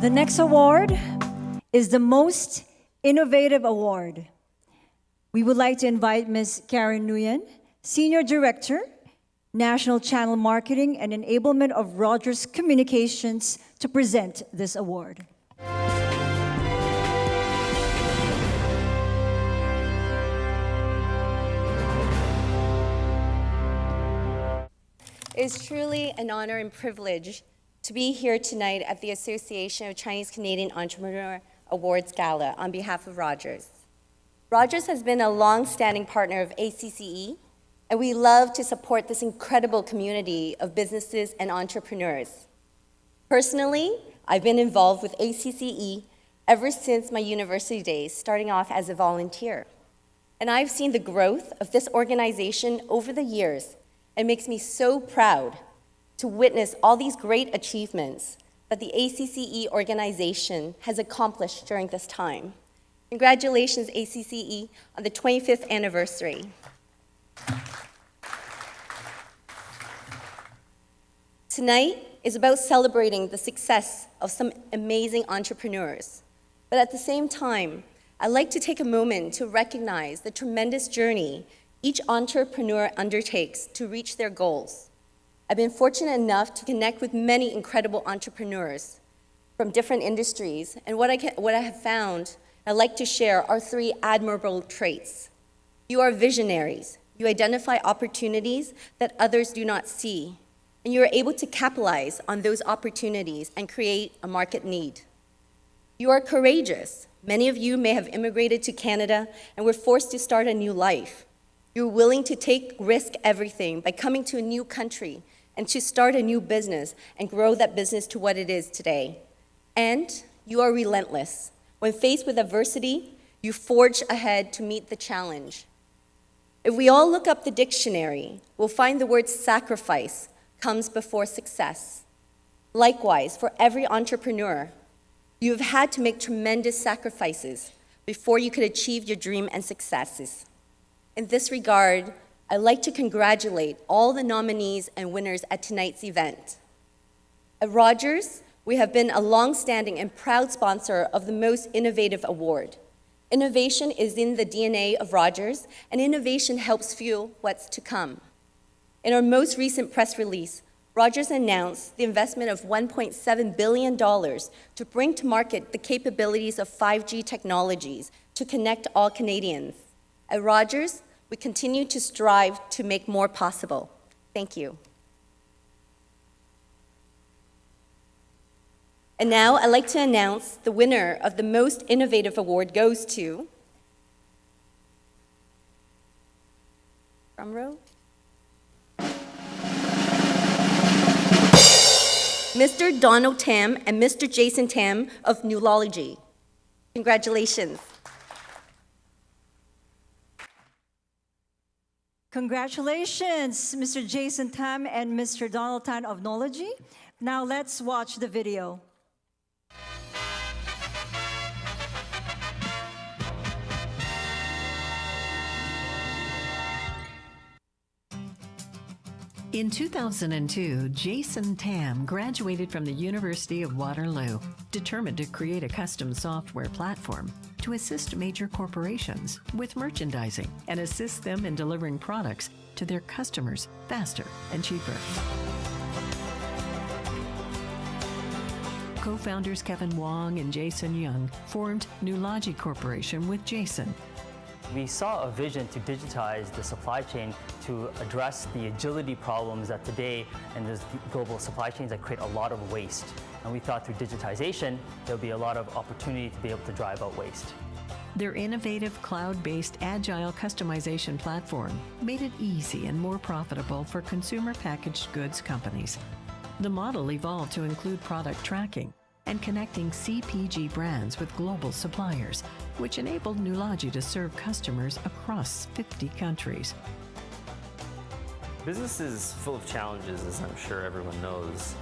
The next award is the Most Innovative Award. We would like to invite Ms. Karen Nguyen, Senior Director, National Channel Marketing and Enablement of Rogers Communications, to present this award. It's truly an honor and privilege to be here tonight at the Association of Chinese Canadian Entrepreneur Awards Gala on behalf of Rogers. Rogers has been a long-standing partner of ACCE, and we love to support this incredible community of businesses and entrepreneurs. Personally, I've been involved with ACCE ever since my university days, starting off as a volunteer. And I've seen the growth of this organization over the years. It makes me so proud to witness all these great achievements that the ACCE organization has accomplished during this time. Congratulations, ACCE, on the 25th anniversary. Tonight is about celebrating the success of some amazing entrepreneurs. But at the same time, I'd like to take a moment to recognize the tremendous journey each entrepreneur undertakes to reach their goals. I've been fortunate enough to connect with many incredible entrepreneurs from different industries, and what I have found I'd like to share are three admirable traits. You are visionaries. You identify opportunities that others do not see, and you are able to capitalize on those opportunities and create a market need. You are courageous. Many of you may have immigrated to Canada and were forced to start a new life. You're willing to take risk everything by coming to a new country and to start a new business and grow that business to what it is today. And you are relentless. When faced with adversity, you forge ahead to meet the challenge. If we all look up the dictionary, we'll find the word sacrifice comes before success. Likewise, for every entrepreneur, you have had to make tremendous sacrifices before you could achieve your dream and successes. In this regard, I'd like to congratulate all the nominees and winners at tonight's event. At Rogers, we have been a long-standing and proud sponsor of the Most Innovative Award. Innovation is in the DNA of Rogers, and innovation helps fuel what's to come. In our most recent press release, Rogers announced the investment of $1.7 billion to bring to market the capabilities of 5G technologies to connect all Canadians. At Rogers, we continue to strive to make more possible. Thank you. And now I'd like to announce the winner of the Most Innovative Award goes to, drum roll, Mr. Donald Tham and Mr. Jason Tham of Newology. Congratulations. Congratulations, Mr. Jason Tham and Mr. Donald Tan of Newology. Now let's watch the video. In 2002, Jason Tham graduated from the University of Waterloo, determined to create a custom software platform to assist major corporations with merchandising and assist them in delivering products to their customers faster and cheaper. Co-founders Kevin Wong and Jason Young formed Newology Corporation with Jason. We saw a vision to digitize the supply chain to address the agility problems that today in this global supply chains that create a lot of waste. And we thought through digitization, there'll be a lot of opportunity to be able to drive out waste. Their innovative cloud-based agile customization platform made it easy and more profitable for consumer packaged goods companies. The model evolved to include product tracking and connecting CPG brands with global suppliers, which enabled Newology to serve customers across 50 countries. Business is full of challenges, as I'm sure everyone knows.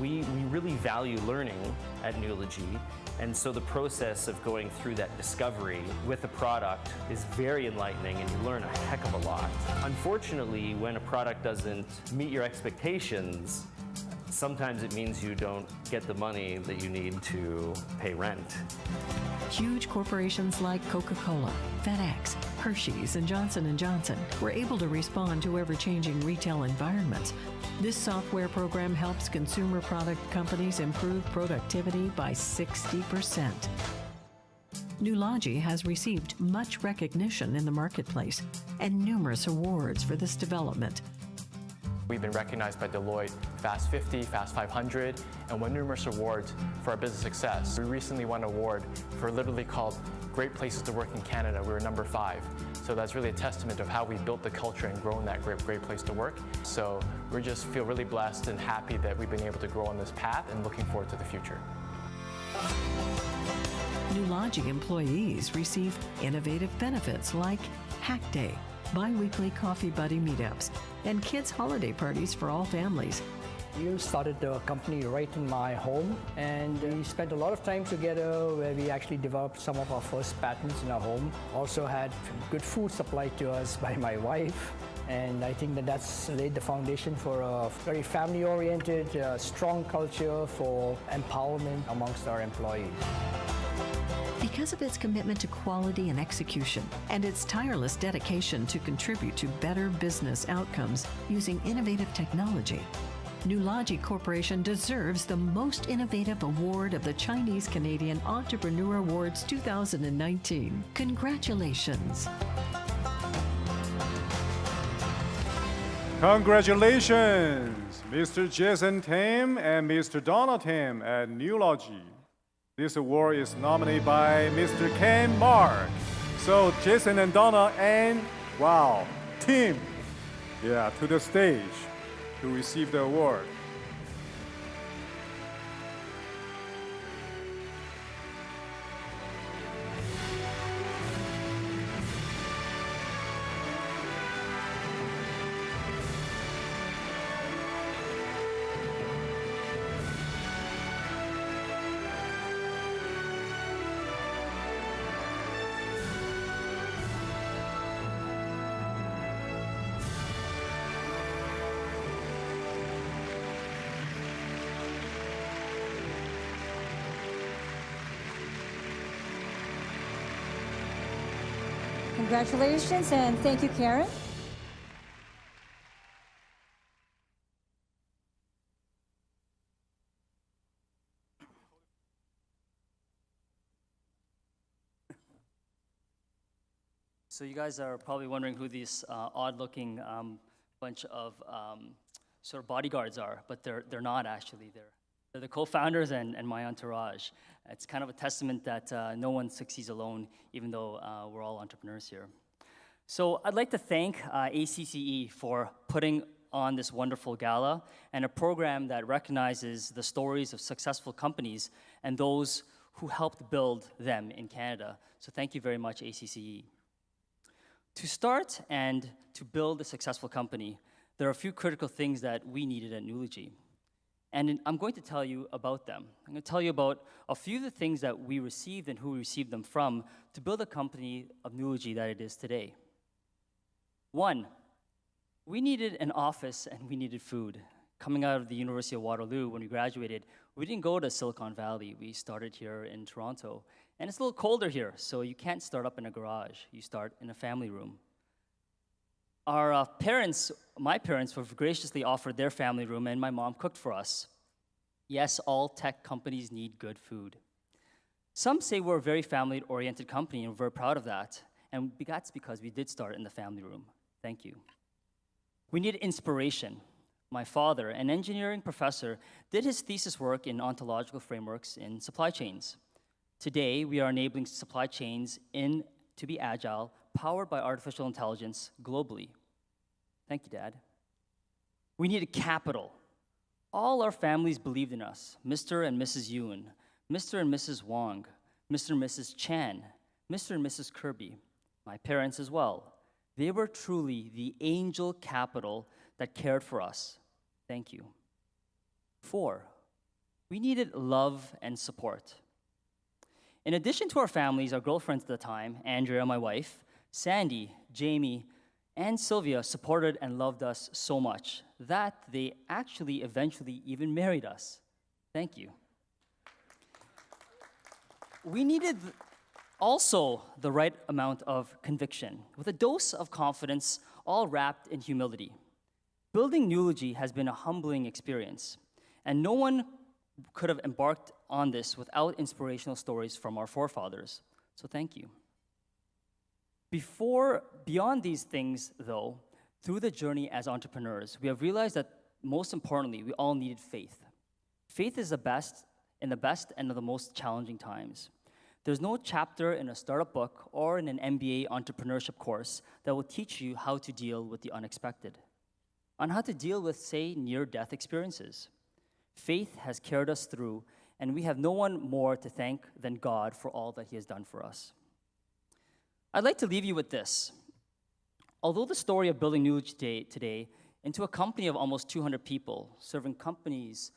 We really value learning at Newology, and so the process of going through that discovery with a product is very enlightening, and you learn a heck of a lot. Unfortunately, when a product doesn't meet your expectations, sometimes it means you don't get the money that you need to pay rent. Huge corporations like Coca-Cola, FedEx, Hershey's, and Johnson & Johnson were able to respond to ever-changing retail environments. This software program helps consumer product companies improve productivity by 60%. Nulogy has received much recognition in the marketplace and numerous awards for this development. We've been recognized by Deloitte, Fast 50, Fast 500, and won numerous awards for our business success. We recently won an award for literally called Great Places to Work in Canada. We were number 5. So that's really a testament of how we built the culture and grown that great place to work. So we just feel really blessed and happy that we've been able to grow on this path and looking forward to the future. Nulogy employees receive innovative benefits like Hack Day, bi-weekly coffee buddy meetups, and kids' holiday parties for all families. We started the company right in my home, and we spent a lot of time together where we actually developed some of our first patents in our home. Also had good food supplied to us by my wife, and I think that's laid the foundation for a very family-oriented, strong culture for empowerment amongst our employees. Because of its commitment to quality and execution, and its tireless dedication to contribute to better business outcomes using innovative technology, Nulogy Corporation deserves the Most Innovative Award of the Chinese Canadian Entrepreneur Awards 2019. Congratulations. Congratulations, Mr. Jason Tham and Mr. Donna Tham at Nulogy. This award is nominated by Mr. Ken Mark. So Jason and Donna and, wow, Tim, to the stage to receive the award. Congratulations and thank you, Karen. So you guys are probably wondering who these odd-looking bunch of sort of bodyguards are, but they're not actually. They're the co-founders and my entourage. It's kind of a testament that no one succeeds alone, even though we're all entrepreneurs here. So I'd like to thank ACCE for putting on this wonderful gala and a program that recognizes the stories of successful companies and those who helped build them in Canada. So thank you very much, ACCE. To start and to build a successful company, there are a few critical things that we needed at Nulogy. And I'm going to tell you about them. I'm going to tell you about a few of the things that we received and who we received them from to build a company of Nulogy that it is today. 1, we needed an office and we needed food. Coming out of the University of Waterloo, when we graduated, we didn't go to Silicon Valley. We started here in Toronto. And it's a little colder here, so you can't start up in a garage. You start in a family room. Our parents, my parents, were graciously offered their family room, and my mom cooked for us. Yes, all tech companies need good food. Some say we're a very family-oriented company, and we're very proud of that. And that's because we did start in the family room. Thank you. We needed inspiration. My father, an engineering professor, did his thesis work in ontological frameworks in supply chains. Today, we are enabling supply chains to be agile, powered by artificial intelligence globally. Thank you, Dad. We needed capital. All our families believed in us. Mr. and Mrs. Yuen, Mr. and Mrs. Wong, Mr. and Mrs. Chan, Mr. and Mrs. Kirby, my parents as well. They were truly the angel capital that cared for us. Thank you. 4, we needed love and support. In addition to our families, our girlfriends at the time, Andrea, my wife, Sandy, Jamie, and Sylvia supported and loved us so much that they actually eventually even married us. Thank you. We needed also the right amount of conviction, with a dose of confidence, all wrapped in humility. Building Nulogy has been a humbling experience, and no one could have embarked on this without inspirational stories from our forefathers. So thank you. Beyond these things, though, through the journey as entrepreneurs, we have realized that most importantly, we all needed faith. Faith is the best in the best and the most challenging times. There's no chapter in a startup book or in an MBA entrepreneurship course that will teach you how to deal with the unexpected, on how to deal with, say, near-death experiences. Faith has carried us through, and we have no one more to thank than God for all that He has done for us. I'd like to leave you with this. Although the story of building Nulogy today into a company of almost 200 people, serving companies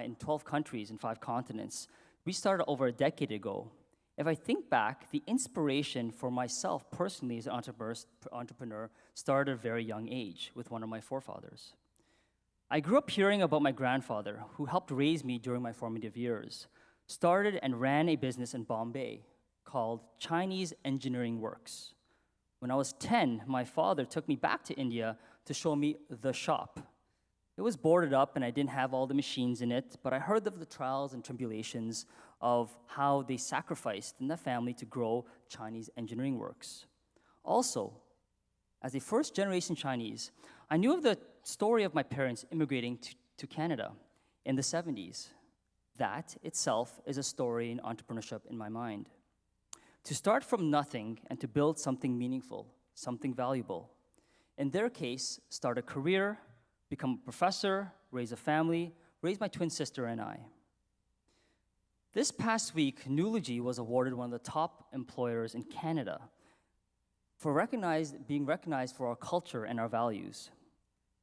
in 12 countries and 5 continents, we started over a decade ago. If I think back, the inspiration for myself personally as an entrepreneur started at a very young age with one of my forefathers. I grew up hearing about my grandfather, who helped raise me during my formative years, started and ran a business in Bombay called Chinese Engineering Works. When I was 10, my father took me back to India to show me the shop. It was boarded up and I didn't have all the machines in it, but I heard of the trials and tribulations of how they sacrificed in the family to grow Chinese Engineering Works. Also, as a first-generation Chinese, I knew of the story of my parents immigrating to Canada in the 70s. That itself is a story in entrepreneurship in my mind. To start from nothing and to build something meaningful, something valuable. In their case, start a career, become a professor, raise a family, raise my twin sister and I. This past week, Nulogy was awarded one of the top employers in Canada for being recognized for our culture and our values.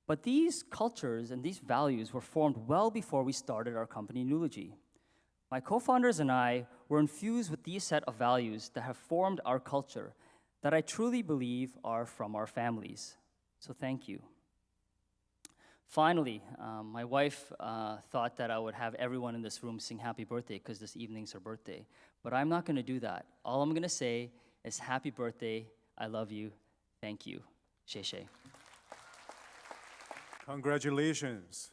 But these cultures and these values were formed well before we started our company, Nulogy. My co-founders and I were infused with these set of values that have formed our culture that I truly believe are from our families. So thank you. Finally, my wife thought that I would have everyone in this room sing happy birthday because this evening's her birthday. But I'm not going to do that. All I'm going to say is happy birthday, I love you, thank you, 谢谢. Congratulations.